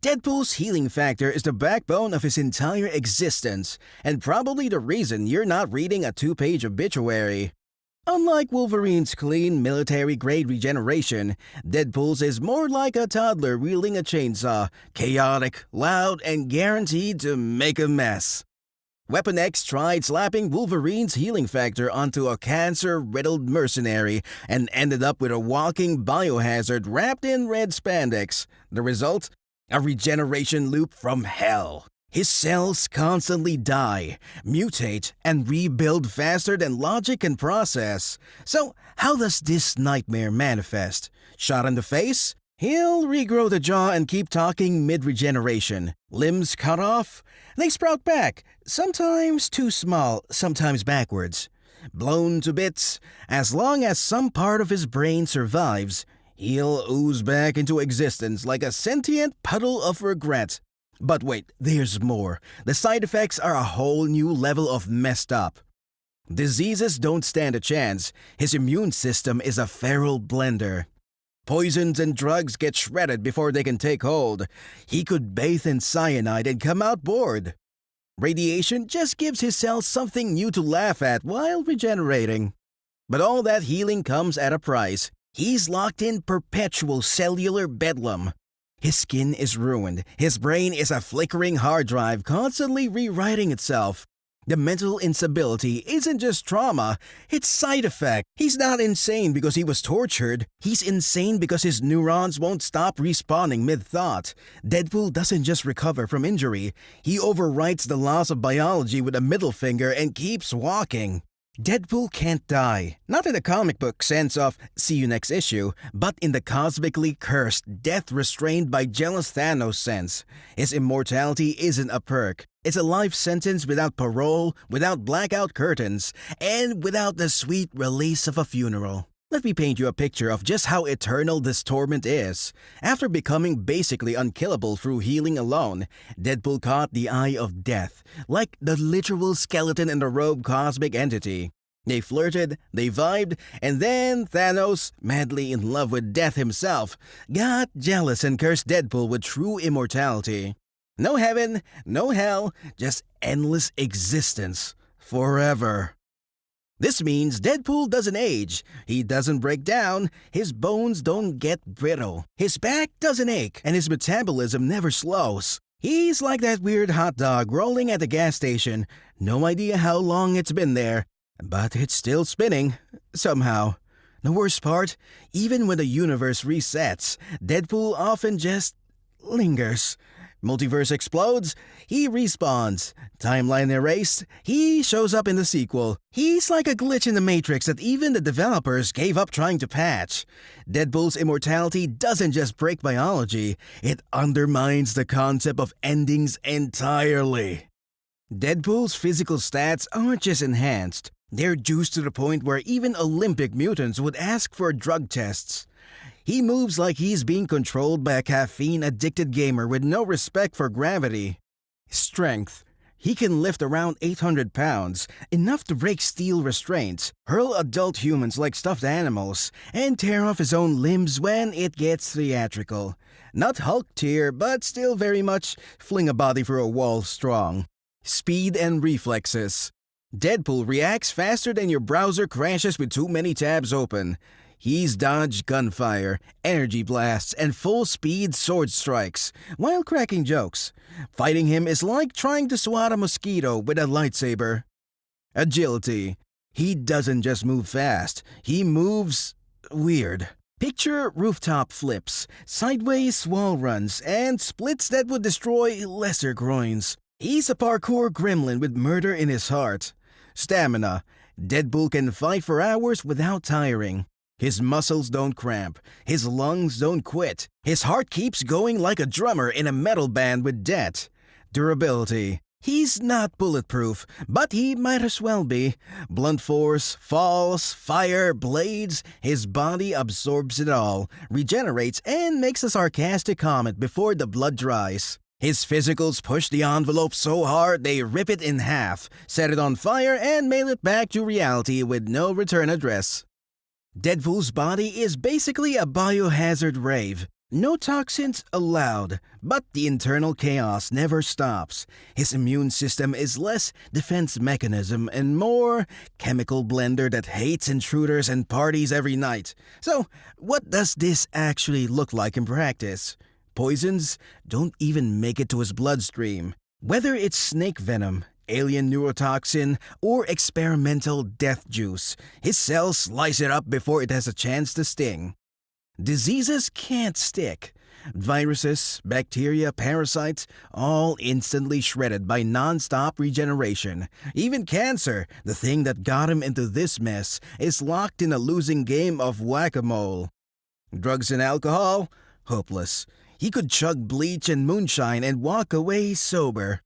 Deadpool's healing factor is the backbone of his entire existence, and probably the reason you're not reading a 2-page obituary. Unlike Wolverine's clean, military-grade regeneration, Deadpool's is more like a toddler wielding a chainsaw, chaotic, loud, and guaranteed to make a mess. Weapon X tried slapping Wolverine's healing factor onto a cancer-riddled mercenary and ended up with a walking biohazard wrapped in red spandex. The result? A regeneration loop from hell. His cells constantly die, mutate, and rebuild faster than logic can process. So, how does this nightmare manifest? Shot in the face? He'll regrow the jaw and keep talking mid-regeneration. Limbs cut off? They sprout back, sometimes too small, sometimes backwards. Blown to bits? As long as some part of his brain survives, he'll ooze back into existence like a sentient puddle of regret. But wait, there's more. The side effects are a whole new level of messed up. Diseases don't stand a chance. His immune system is a feral blender. Poisons and drugs get shredded before they can take hold. He could bathe in cyanide and come out bored. Radiation just gives his cells something new to laugh at while regenerating. But all that healing comes at a price. He's locked in perpetual cellular bedlam. His skin is ruined. His brain is a flickering hard drive constantly rewriting itself. The mental instability isn't just trauma, it's side effect. He's not insane because he was tortured. He's insane because his neurons won't stop respawning mid-thought. Deadpool doesn't just recover from injury. He overwrites the laws of biology with a middle finger and keeps walking. Deadpool can't die, not in the comic book sense of see you next issue, but in the cosmically cursed, death restrained by jealous Thanos sense. His immortality isn't a perk. It's a life sentence without parole, without blackout curtains, and without the sweet release of a funeral. Let me paint you a picture of just how eternal this torment is. After becoming basically unkillable through healing alone, Deadpool caught the eye of death, like the literal skeleton in the robe cosmic entity. They flirted, they vibed, and then Thanos, madly in love with death himself, got jealous and cursed Deadpool with true immortality. No heaven, no hell, just endless existence. Forever. This means Deadpool doesn't age, he doesn't break down, his bones don't get brittle, his back doesn't ache, and his metabolism never slows. He's like that weird hot dog rolling at the gas station. No idea how long it's been there, but it's still spinning, somehow. The worst part, even when the universe resets, Deadpool often just lingers. Multiverse explodes, he respawns. Timeline erased, he shows up in the sequel. He's like a glitch in the Matrix that even the developers gave up trying to patch. Deadpool's immortality doesn't just break biology, it undermines the concept of endings entirely. Deadpool's physical stats aren't just enhanced, they're juiced to the point where even Olympic mutants would ask for drug tests. He moves like he's being controlled by a caffeine-addicted gamer with no respect for gravity. Strength. He can lift around 800 pounds, enough to break steel restraints, hurl adult humans like stuffed animals, and tear off his own limbs when it gets theatrical. Not Hulk tier, but still very much fling a body through a wall strong. Speed and reflexes. Deadpool reacts faster than your browser crashes with too many tabs open. He's dodged gunfire, energy blasts, and full-speed sword strikes, while cracking jokes. Fighting him is like trying to swat a mosquito with a lightsaber. Agility. He doesn't just move fast, he moves weird. Picture rooftop flips, sideways wall runs, and splits that would destroy lesser groins. He's a parkour gremlin with murder in his heart. Stamina. Deadpool can fight for hours without tiring. His muscles don't cramp, his lungs don't quit, his heart keeps going like a drummer in a metal band with debt. Durability. He's not bulletproof, but he might as well be. Blunt force, falls, fire, blades, his body absorbs it all, regenerates, and makes a sarcastic comment before the blood dries. His physicals push the envelope so hard they rip it in half, set it on fire, and mail it back to reality with no return address. Deadpool's body is basically a biohazard rave. No toxins allowed, but the internal chaos never stops. His immune system is less defense mechanism and more chemical blender that hates intruders and parties every night. So, what does this actually look like in practice? Poisons don't even make it to his bloodstream. Whether it's snake venom, alien neurotoxin, or experimental death juice, his cells slice it up before it has a chance to sting. Diseases can't stick. Viruses, bacteria, parasites, all instantly shredded by non-stop regeneration. Even cancer, the thing that got him into this mess, is locked in a losing game of whack-a-mole. Drugs and alcohol? Hopeless. He could chug bleach and moonshine and walk away sober.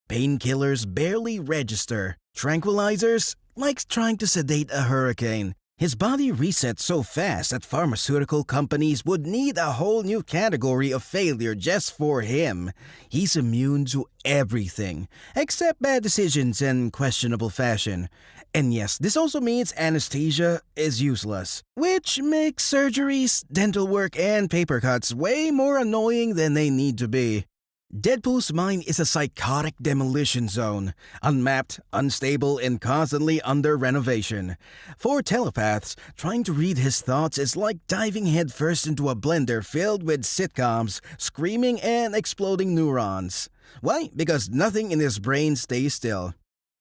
Painkillers barely register. Tranquilizers? Like trying to sedate a hurricane. His body resets so fast that pharmaceutical companies would need a whole new category of failure just for him. He's immune to everything, except bad decisions and questionable fashion. And yes, this also means anesthesia is useless, which makes surgeries, dental work, and paper cuts way more annoying than they need to be. Deadpool's mind is a psychotic demolition zone, unmapped, unstable, and constantly under renovation. For telepaths, trying to read his thoughts is like diving headfirst into a blender filled with sitcoms, screaming and exploding neurons. Why? Because nothing in his brain stays still.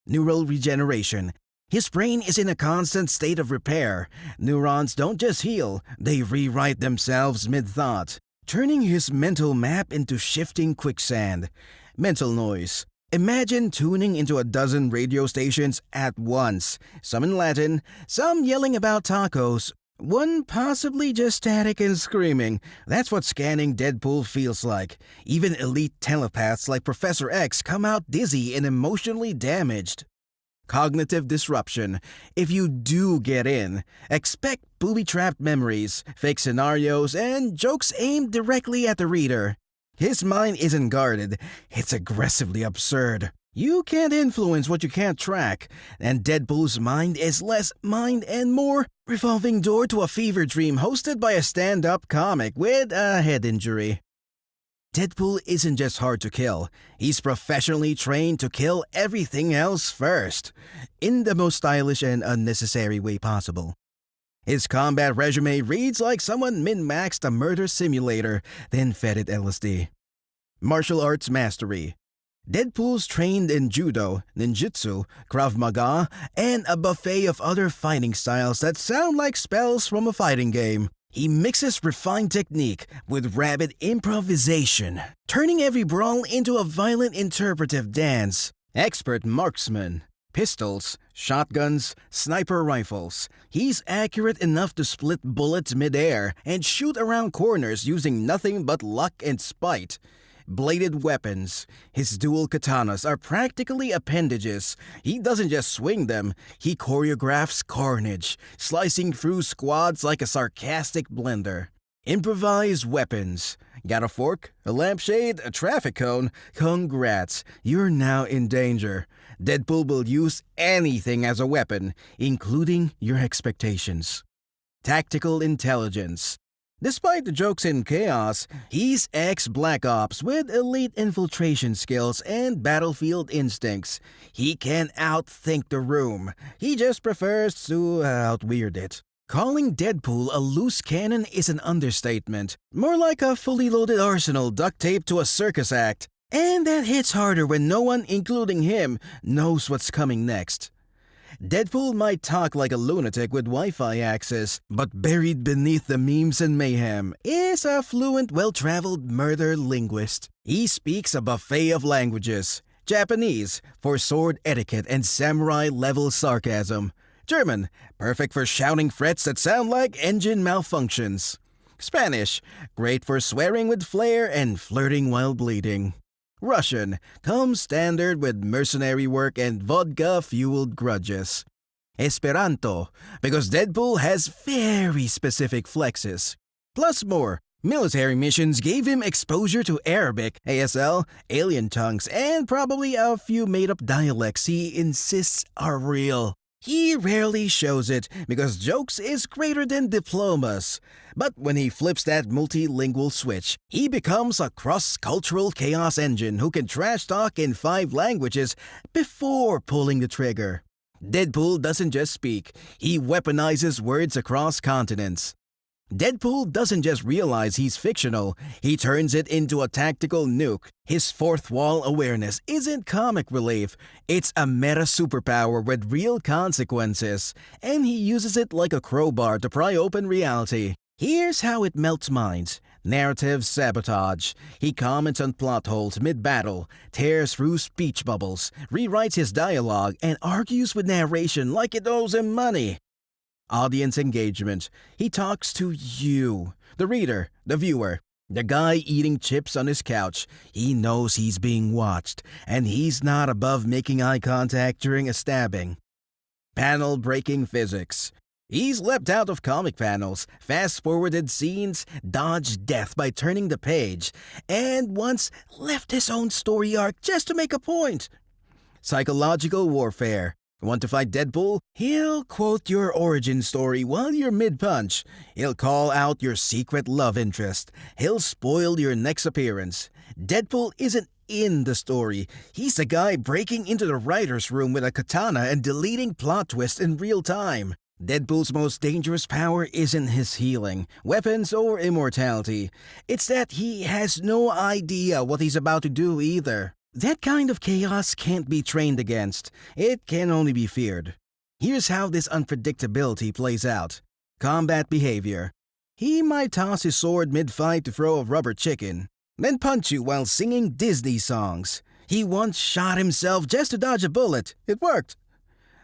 Neural regeneration. His brain is in a constant state of repair. Neurons don't just heal, they rewrite themselves mid-thought, turning his mental map into shifting quicksand. Mental noise. Imagine tuning into a dozen radio stations at once, some in Latin, some yelling about tacos, one possibly just static and screaming. That's what scanning Deadpool feels like. Even elite telepaths like Professor X come out dizzy and emotionally damaged. Cognitive disruption. If you do get in, expect booby-trapped memories, fake scenarios, and jokes aimed directly at the reader. His mind isn't guarded, it's aggressively absurd. You can't influence what you can't track, and Deadpool's mind is less mind and more revolving door to a fever dream hosted by a stand-up comic with a head injury. Deadpool isn't just hard to kill, he's professionally trained to kill everything else first, in the most stylish and unnecessary way possible. His combat resume reads like someone min-maxed a murder simulator, then fed it LSD. Martial arts mastery. Deadpool's trained in judo, ninjutsu, Krav Maga, and a buffet of other fighting styles that sound like spells from a fighting game. He mixes refined technique with rapid improvisation, turning every brawl into a violent interpretive dance. Expert marksman. Pistols, shotguns, sniper rifles. He's accurate enough to split bullets mid-air and shoot around corners using nothing but luck and spite. Bladed weapons. His dual katanas are practically appendages. He doesn't just swing them, he choreographs carnage, slicing through squads like a sarcastic blender. Improvised weapons. Got a fork, a lampshade, a traffic cone? Congrats, you're now in danger. Deadpool will use anything as a weapon, including your expectations. Tactical intelligence. Despite the jokes and chaos, he's ex-Black Ops with elite infiltration skills and battlefield instincts. He can outthink the room. He just prefers to out-weird it. Calling Deadpool a loose cannon is an understatement. More like a fully loaded arsenal duct taped to a circus act. And that hits harder when no one, including him, knows what's coming next. Deadpool might talk like a lunatic with Wi-Fi access, but buried beneath the memes and mayhem is a fluent, well-traveled murder linguist. He speaks a buffet of languages. Japanese, for sword etiquette and samurai-level sarcasm. German, perfect for shouting threats that sound like engine malfunctions. Spanish, great for swearing with flair and flirting while bleeding. Russian, comes standard with mercenary work and vodka-fueled grudges. Esperanto, because Deadpool has very specific flexes. Plus more, military missions gave him exposure to Arabic, ASL, alien tongues, and probably a few made-up dialects he insists are real. He rarely shows it because jokes is greater than diplomas. But when he flips that multilingual switch, he becomes a cross-cultural chaos engine who can trash talk in 5 languages before pulling the trigger. Deadpool doesn't just speak, he weaponizes words across continents. Deadpool doesn't just realize he's fictional, he turns it into a tactical nuke. His fourth wall awareness isn't comic relief, it's a meta superpower with real consequences, and he uses it like a crowbar to pry open reality. Here's how it melts minds. Narrative sabotage. He comments on plot holes mid-battle, tears through speech bubbles, rewrites his dialogue, and argues with narration like it owes him money. Audience engagement. He talks to you, the reader, the viewer, the guy eating chips on his couch. He knows he's being watched, and he's not above making eye contact during a stabbing. Panel-breaking physics. He's leapt out of comic panels, fast-forwarded scenes, dodged death by turning the page, and once left his own story arc just to make a point. Psychological warfare. Want to fight Deadpool? He'll quote your origin story while you're mid-punch. He'll call out your secret love interest. He'll spoil your next appearance. Deadpool isn't in the story. He's the guy breaking into the writer's room with a katana and deleting plot twists in real time. Deadpool's most dangerous power isn't his healing, weapons, or immortality. It's that he has no idea what he's about to do either. That kind of chaos can't be trained against. It can only be feared. Here's how this unpredictability plays out. Combat behavior. He might toss his sword mid-fight to throw a rubber chicken, then punch you while singing Disney songs. He once shot himself just to dodge a bullet. It worked.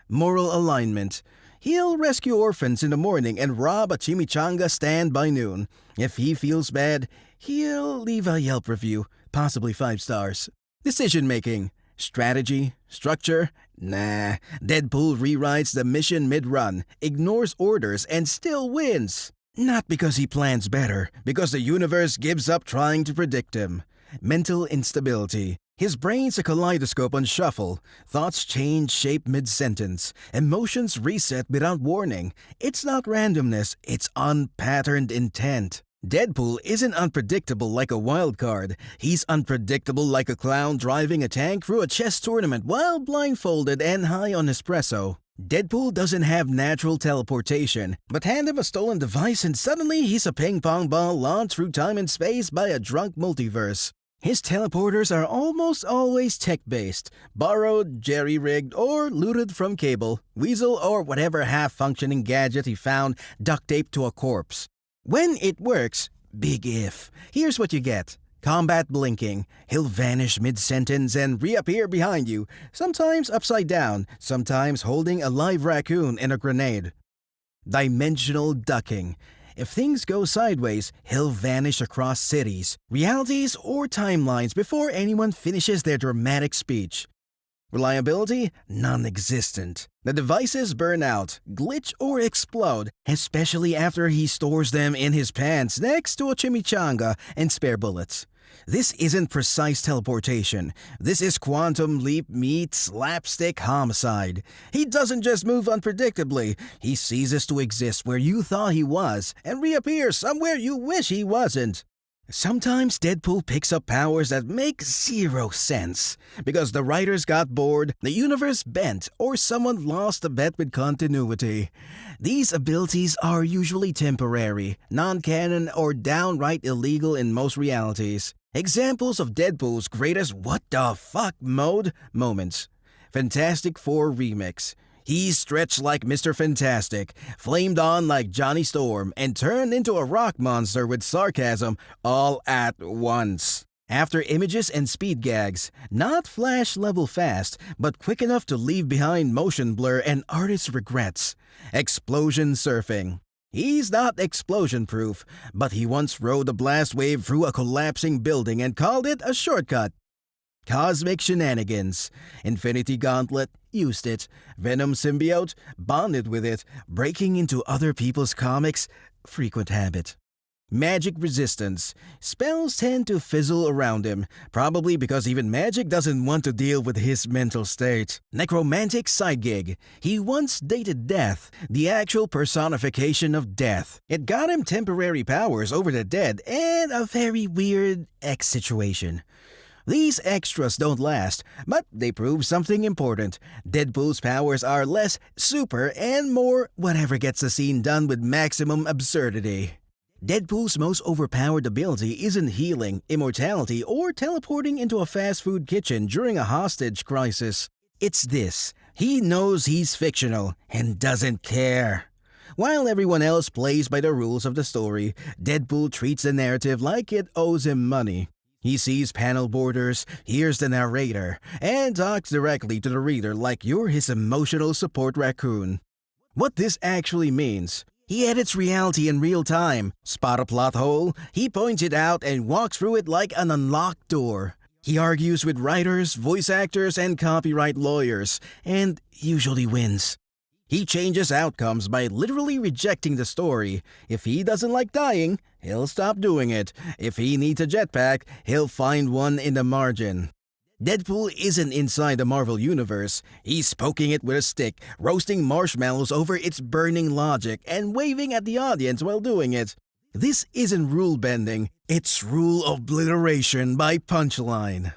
Moral alignment. He'll rescue orphans in the morning and rob a chimichanga stand by noon. If he feels bad, he'll leave a Yelp review, possibly 5 stars. Decision-making. Strategy. Structure. Nah. Deadpool rewrites the mission mid-run, ignores orders, and still wins. Not because he plans better, because the universe gives up trying to predict him. Mental instability. His brain's a kaleidoscope on shuffle. Thoughts change shape mid-sentence. Emotions reset without warning. It's not randomness, it's unpatterned intent. Deadpool isn't unpredictable like a wild card. He's unpredictable like a clown driving a tank through a chess tournament while blindfolded and high on espresso. Deadpool doesn't have natural teleportation, but hand him a stolen device and suddenly he's a ping-pong ball launched through time and space by a drunk multiverse. His teleporters are almost always tech-based, borrowed, jerry-rigged, or looted from Cable, Weasel, or whatever half-functioning gadget he found duct-taped to a corpse. When it works, big if. Here's what you get. Combat blinking. He'll vanish mid-sentence and reappear behind you, sometimes upside down, sometimes holding a live raccoon and a grenade. Dimensional ducking. If things go sideways, he'll vanish across cities, realities, or timelines before anyone finishes their dramatic speech. Reliability? Non-existent. The devices burn out, glitch, or explode, especially after he stores them in his pants next to a chimichanga and spare bullets. This isn't precise teleportation. This is quantum leap meets slapstick homicide. He doesn't just move unpredictably. He ceases to exist where you thought he was and reappears somewhere you wish he wasn't. Sometimes Deadpool picks up powers that make 0 sense. Because the writers got bored, the universe bent, or someone lost a bet with continuity. These abilities are usually temporary, non-canon, or downright illegal in most realities. Examples of Deadpool's greatest what the fuck mode moments. Fantastic Four Remix. He's stretched like Mr. Fantastic, flamed on like Johnny Storm, and turned into a rock monster with sarcasm all at once. After images and speed gags, not Flash-level fast, but quick enough to leave behind motion blur and artist regrets. Explosion surfing. He's not explosion-proof, but he once rode a blast wave through a collapsing building and called it a shortcut. Cosmic shenanigans. Infinity Gauntlet, used it. Venom symbiote, bonded with it. Breaking into other people's comics, frequent habit. Magic resistance. Spells tend to fizzle around him, probably because even magic doesn't want to deal with his mental state. Necromantic side gig. He once dated death, the actual personification of death. It got him temporary powers over the dead and a very weird X situation. These extras don't last, but they prove something important. Deadpool's powers are less super and more whatever gets the scene done with maximum absurdity. Deadpool's most overpowered ability isn't healing, immortality, or teleporting into a fast food kitchen during a hostage crisis. It's this. He knows he's fictional and doesn't care. While everyone else plays by the rules of the story, Deadpool treats the narrative like it owes him money. He sees panel borders, hears the narrator, and talks directly to the reader like you're his emotional support raccoon. What this actually means: he edits reality in real time. Spot a plot hole, he points it out and walks through it like an unlocked door. He argues with writers, voice actors, and copyright lawyers, and usually wins. He changes outcomes by literally rejecting the story. If he doesn't like dying, he'll stop doing it. If he needs a jetpack, he'll find one in the margin. Deadpool isn't inside the Marvel Universe. He's poking it with a stick, roasting marshmallows over its burning logic, and waving at the audience while doing it. This isn't rule bending, it's rule obliteration by punchline.